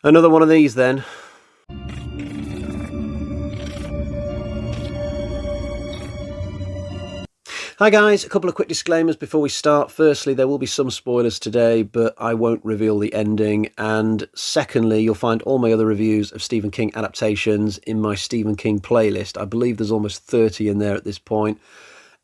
Another one of these then. Hi guys, a couple of quick disclaimers before we start. Firstly, there will be some spoilers today, but I won't reveal the ending. And secondly, you'll find all my other reviews of Stephen King adaptations in my Stephen King playlist. I believe there's almost 30 in there at this point,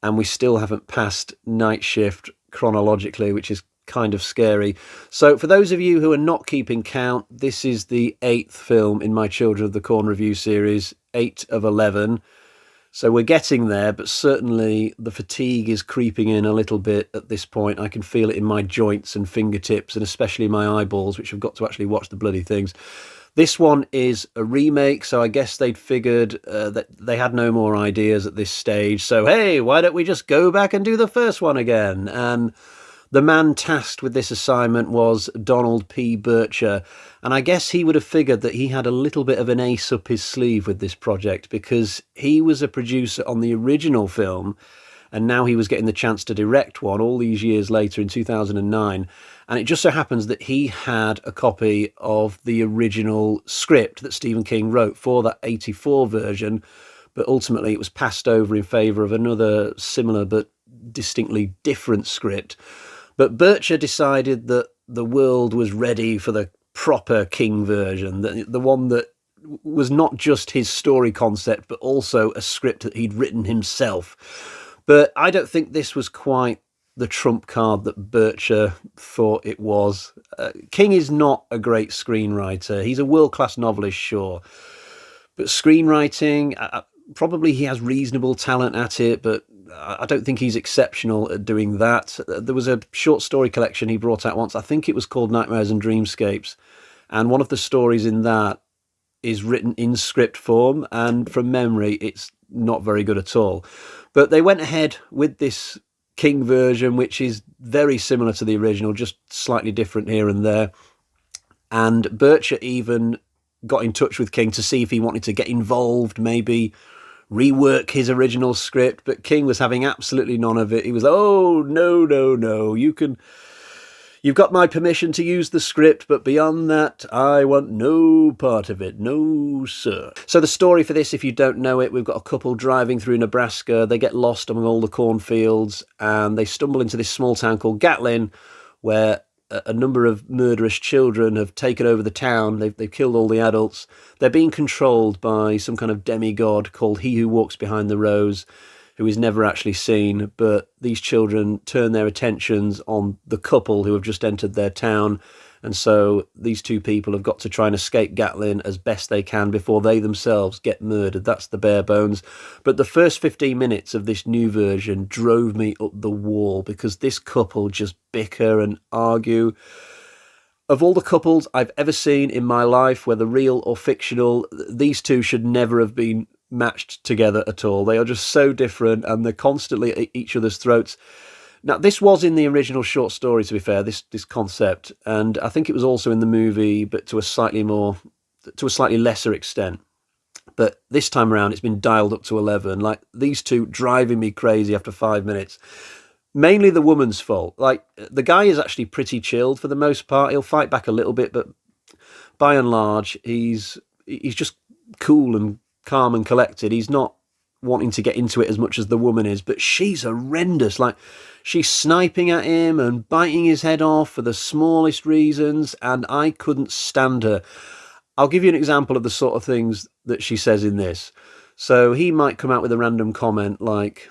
and we still haven't passed Night Shift chronologically, which is kind of scary. So for those of you who are not keeping count, this is the 8th film in my Children of the Corn review series, 8 of 11. So we're getting there, but certainly the fatigue is creeping in a little bit at this point. I can feel it in my joints and fingertips, and especially my eyeballs, which have got to actually watch the bloody things. This one is a remake, so I guess they'd figured that they had no more ideas at this stage. So, hey, why don't we just go back and do the first one again? And the man tasked with this assignment was Donald P. Bircher, and I guess he would have figured that he had a little bit of an ace up his sleeve with this project, because he was a producer on the original film, and now he was getting the chance to direct one all these years later in 2009. And it just so happens that he had a copy of the original script that Stephen King wrote for that 84 version, but ultimately it was passed over in favour of another similar but distinctly different script. But Bircher decided that the world was ready for the proper King version, the one that was not just his story concept, but also a script that he'd written himself. But I don't think this was quite the trump card that Bircher thought it was. King is not a great screenwriter. He's a world-class novelist, sure. But screenwriting, probably he has reasonable talent at it, but I don't think he's exceptional at doing that. There was a short story collection he brought out once. I think it was called Nightmares and Dreamscapes. And one of the stories in that is written in script form. And from memory, it's not very good at all. But they went ahead with this King version, which is very similar to the original, just slightly different here and there. And Bircher even got in touch with King to see if he wanted to get involved, maybe rework his original script, but King was having absolutely none of it. He was like, oh, no, you've got my permission to use the script, but beyond that, I want no part of it. No, sir. So the story for this, if you don't know it, we've got a couple driving through Nebraska. They get lost among all the cornfields, and they stumble into this small town called Gatlin, where a number of murderous children have taken over the town. They've killed all the adults. They're being controlled by some kind of demigod called He Who Walks Behind the Rose, who is never actually seen. But these children turn their attentions on the couple who have just entered their town. And so these two people have got to try and escape Gatlin as best they can before they themselves get murdered. That's the bare bones. But the first 15 minutes of this new version drove me up the wall, because this couple just bicker and argue. Of all the couples I've ever seen in my life, whether real or fictional, these two should never have been matched together at all. They are just so different, and they're constantly at each other's throats. Now, this was in the original short story, to be fair, this concept, and I think it was also in the movie, but to a slightly lesser extent. But this time around, it's been dialed up to 11. Like, these two driving me crazy after 5 minutes. Mainly the woman's fault. Like, the guy is actually pretty chilled for the most part. He'll fight back a little bit, but by and large, he's just cool and calm and collected. He's not wanting to get into it as much as the woman is, but she's horrendous. Like, she's sniping at him and biting his head off for the smallest reasons, and I couldn't stand her. I'll give you an example of the sort of things that she says in this. So he might come out with a random comment like,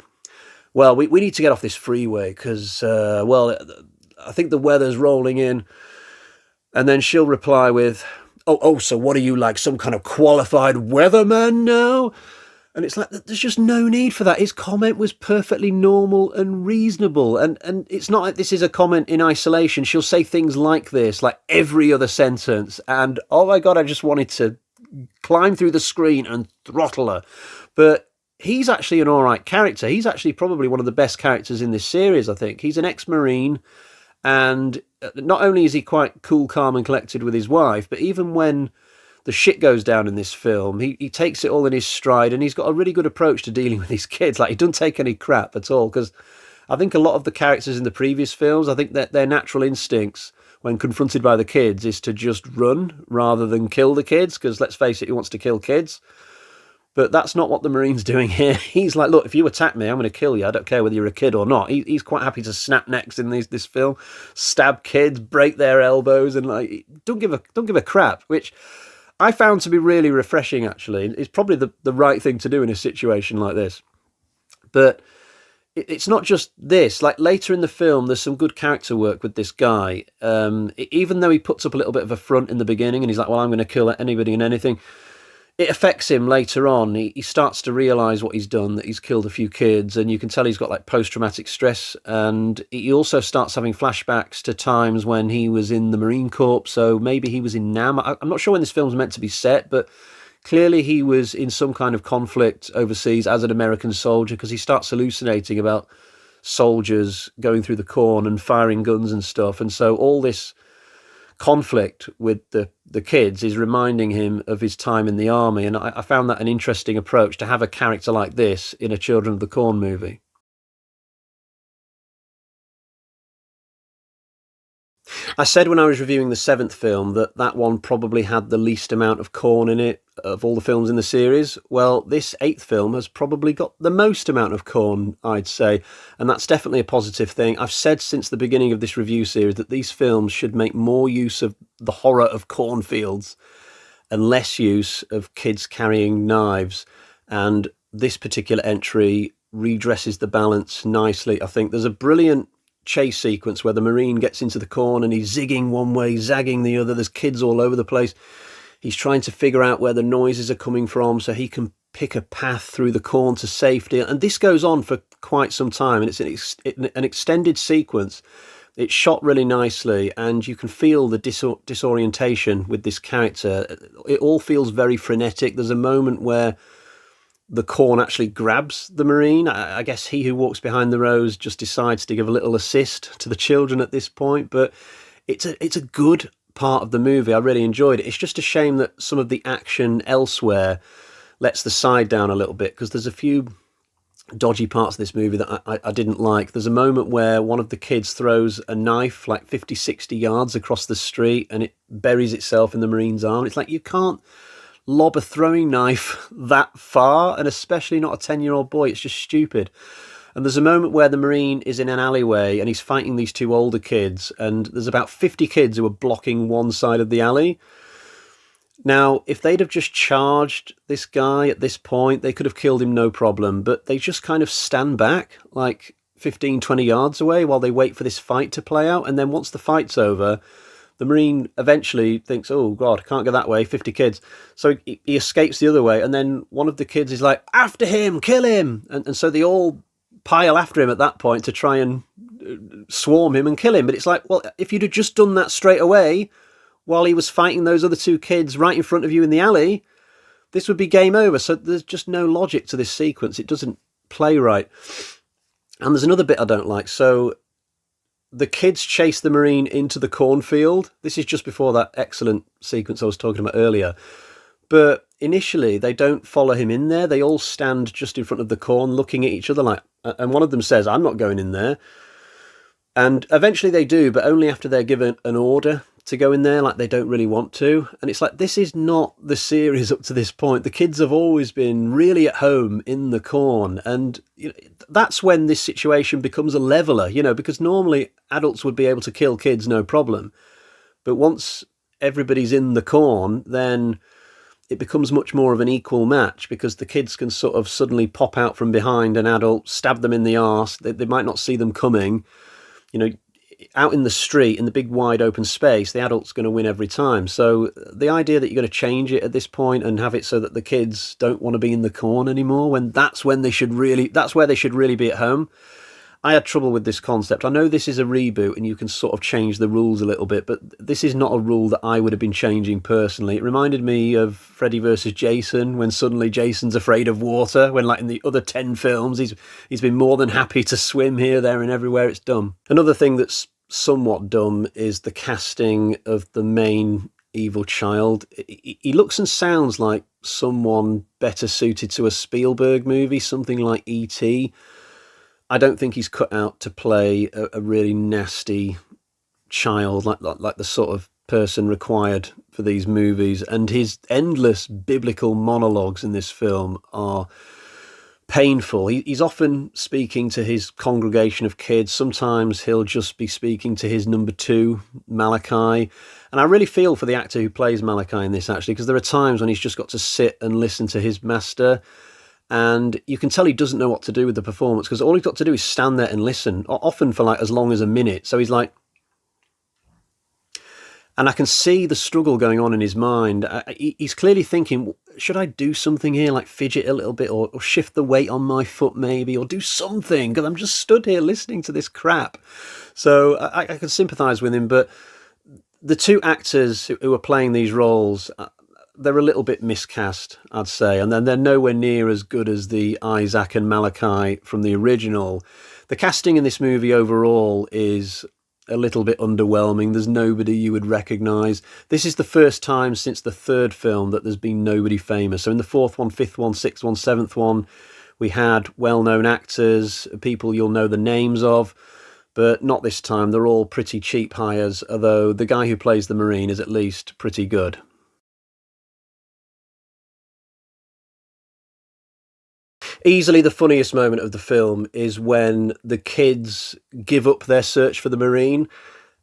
well, we need to get off this freeway because, well, I think the weather's rolling in. And then she'll reply with, oh, so what are you, like some kind of qualified weatherman now? And it's like, there's just no need for that. His comment was perfectly normal and reasonable. And it's not like this is a comment in isolation. She'll say things like this, like every other sentence. And, oh my God, I just wanted to climb through the screen and throttle her. But he's actually an all right character. He's actually probably one of the best characters in this series, I think. He's an ex-Marine. And not only is he quite cool, calm and collected with his wife, but even when the shit goes down in this film, he takes it all in his stride, and he's got a really good approach to dealing with his kids. Like, he doesn't take any crap at all, because I think a lot of the characters in the previous films, I think that their natural instincts when confronted by the kids is to just run rather than kill the kids, because let's face it, he wants to kill kids. But that's not what the Marine's doing here. He's like, look, if you attack me, I'm going to kill you. I don't care whether you're a kid or not. He's quite happy to snap necks in this film, stab kids, break their elbows, and like don't give a crap, which I found to be really refreshing, actually. It's probably the right thing to do in a situation like this. But it's not just this. Like later in the film, there's some good character work with this guy. Even though he puts up a little bit of a front in the beginning and he's like, well, I'm going to kill anybody and anything, it affects him later on. He starts to realise what he's done, that he's killed a few kids, and you can tell he's got like post-traumatic stress. And he also starts having flashbacks to times when he was in the Marine Corps. So maybe he was in Nam. I'm not sure when this film's meant to be set, but clearly he was in some kind of conflict overseas as an American soldier, because he starts hallucinating about soldiers going through the corn and firing guns and stuff. And so all this conflict with the kids is reminding him of his time in the army. And I found that an interesting approach, to have a character like this in a Children of the Corn movie. I said when I was reviewing the 7th film that one probably had the least amount of corn in it of all the films in the series. Well, this 8th film has probably got the most amount of corn, I'd say, and that's definitely a positive thing. I've said since the beginning of this review series that these films should make more use of the horror of cornfields and less use of kids carrying knives, and this particular entry redresses the balance nicely. I think there's a brilliant chase sequence where the Marine gets into the corn and he's zigging one way, zagging the other. There's kids all over the place. He's trying to figure out where the noises are coming from so he can pick a path through the corn to safety. And this goes on for quite some time, and it's an extended sequence. It's shot really nicely, and you can feel the disorientation with this character. It all feels very frenetic. There's a moment where the corn actually grabs the Marine. I guess he who walks behind the rows just decides to give a little assist to the children at this point. But it's a good part of the movie. I really enjoyed it. It's just a shame that some of the action elsewhere lets the side down a little bit, because there's a few dodgy parts of this movie that I didn't like. There's a moment where one of the kids throws a knife like 50, 60 yards across the street and it buries itself in the Marine's arm. It's like, you can't lob a throwing knife that far, and especially not a 10-year-old boy. It's just stupid. And there's a moment where the Marine is in an alleyway and he's fighting these two older kids, and there's about 50 kids who are blocking one side of the alley. Now, if they'd have just charged this guy at this point, they could have killed him no problem, but they just kind of stand back like 15, 20 yards away while they wait for this fight to play out. And then once the fight's over, the Marine eventually thinks, oh, God, can't go that way, 50 kids. So he escapes the other way, and then one of the kids is like, after him, kill him! And so they all pile after him at that point to try and swarm him and kill him. But it's like, well, if you'd have just done that straight away while he was fighting those other two kids right in front of you in the alley, this would be game over. So there's just no logic to this sequence. It doesn't play right. And there's another bit I don't like. So the kids chase the Marine into the cornfield. This is just before that excellent sequence I was talking about earlier. But initially, they don't follow him in there. They all stand just in front of the corn looking at each other like, and one of them says, I'm not going in there. And eventually they do, but only after they're given an order to go in there, like they don't really want to. And it's like, this is not the series up to this point. The kids have always been really at home in the corn. And you know, that's when this situation becomes a leveler, you know, because normally adults would be able to kill kids, no problem. But once everybody's in the corn, then it becomes much more of an equal match, because the kids can sort of suddenly pop out from behind an adult, stab them in the arse. They might not see them coming. You know, out in the street, in the big wide open space, the adult's going to win every time. So the idea that you're going to change it at this point and have it so that the kids don't want to be in the corn anymore, when that's where they should really be at home. I had trouble with this concept. I know this is a reboot and you can sort of change the rules a little bit, but this is not a rule that I would have been changing personally. It reminded me of Freddy versus Jason, when suddenly Jason's afraid of water, when like in the other 10 films, he's been more than happy to swim here, there and everywhere. It's dumb. Another thing that's somewhat dumb is the casting of the main evil child. He looks and sounds like someone better suited to a Spielberg movie, something like E.T. I don't think he's cut out to play a really nasty child, like the sort of person required for these movies. And his endless biblical monologues in this film are painful. He's often speaking to his congregation of kids. Sometimes he'll just be speaking to his number two, Malachi. And I really feel for the actor who plays Malachi in this, actually, because there are times when he's just got to sit and listen to his master. And you can tell he doesn't know what to do with the performance, because all he's got to do is stand there and listen, often for like as long as a minute. So he's like, and I can see the struggle going on in his mind. He's clearly thinking, should I do something here, like fidget a little bit, or shift the weight on my foot maybe, or do something, because I'm just stood here listening to this crap. So I can sympathise with him, but the two actors who are playing these roles, they're a little bit miscast, I'd say, and then they're nowhere near as good as the Isaac and Malachi from the original. The casting in this movie overall is a little bit underwhelming. There's nobody you would recognise. This is the first time since the third film that there's been nobody famous. So in the fourth one, fifth one, sixth one, seventh one, we had well-known actors, people you'll know the names of, but not this time. They're all pretty cheap hires, although the guy who plays the Marine is at least pretty good. Easily the funniest moment of the film is when the kids give up their search for the Marine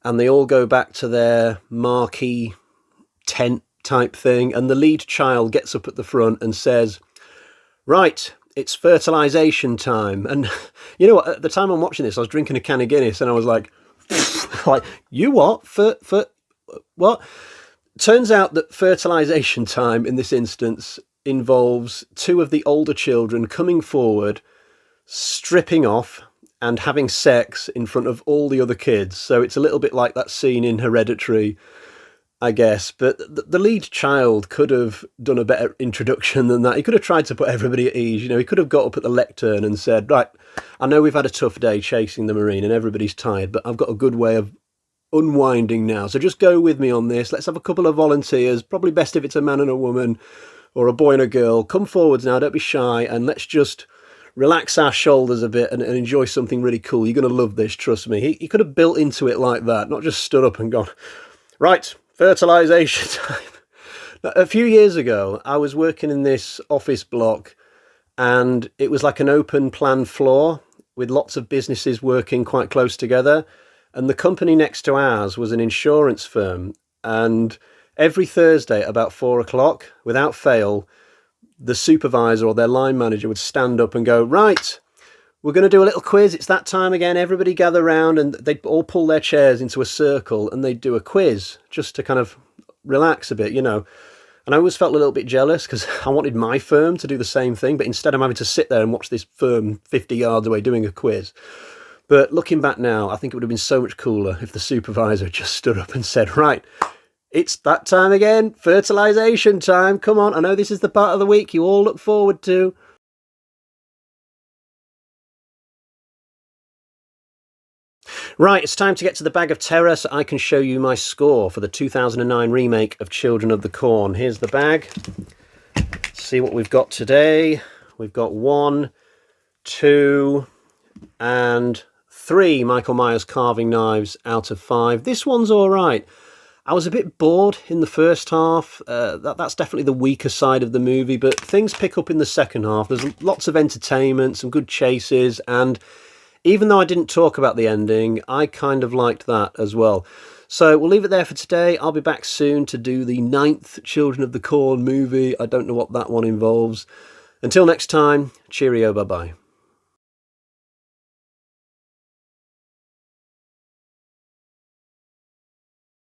and they all go back to their marquee tent type thing, and the lead child gets up at the front and says, "Right, it's fertilisation time." And you know what, at the time I'm watching this, I was drinking a can of Guinness and I was like, like, you what? What? Turns out that fertilisation time in this instance involves two of the older children coming forward, stripping off and having sex in front of all the other kids. So it's a little bit like that scene in Hereditary, I guess. But the lead child could have done a better introduction than that. He could have tried to put everybody at ease. You know, he could have got up at the lectern and said, "Right, I know we've had a tough day chasing the Marine and everybody's tired, but I've got a good way of unwinding now. So just go with me on this. Let's have a couple of volunteers. Probably best if it's a man and a woman, or a boy and a girl. Come forwards now, don't be shy, and let's just relax our shoulders a bit and enjoy something really cool. You're going to love this, trust me." He could have built into it like that, not just stood up and gone, "Right, fertilisation time." Now, a few years ago, I was working in this office block, and it was like an open plan floor with lots of businesses working quite close together. And the company next to ours was an insurance firm, and every Thursday at about 4 o'clock, without fail, the supervisor or their line manager would stand up and go, "Right, we're going to do a little quiz. It's that time again. Everybody gather round." And they'd all pull their chairs into a circle and they'd do a quiz just to kind of relax a bit, you know. And I always felt a little bit jealous because I wanted my firm to do the same thing. But instead I'm having to sit there and watch this firm 50 yards away doing a quiz. But looking back now, I think it would have been so much cooler if the supervisor just stood up and said, "Right, it's that time again, fertilisation time. Come on, I know this is the part of the week you all look forward to." Right, it's time to get to the bag of terror so I can show you my score for the 2009 remake of Children of the Corn. Here's the bag. Let's see what we've got today. We've got 1, 2, and 3 Michael Myers carving knives out of 5. This one's all right. I was a bit bored in the first half. That's definitely the weaker side of the movie, but things pick up in the second half. There's lots of entertainment, some good chases, and even though I didn't talk about the ending, I kind of liked that as well. So we'll leave it there for today. I'll be back soon to do the 9th Children of the Corn movie. I don't know what that one involves. Until next time, cheerio, bye-bye.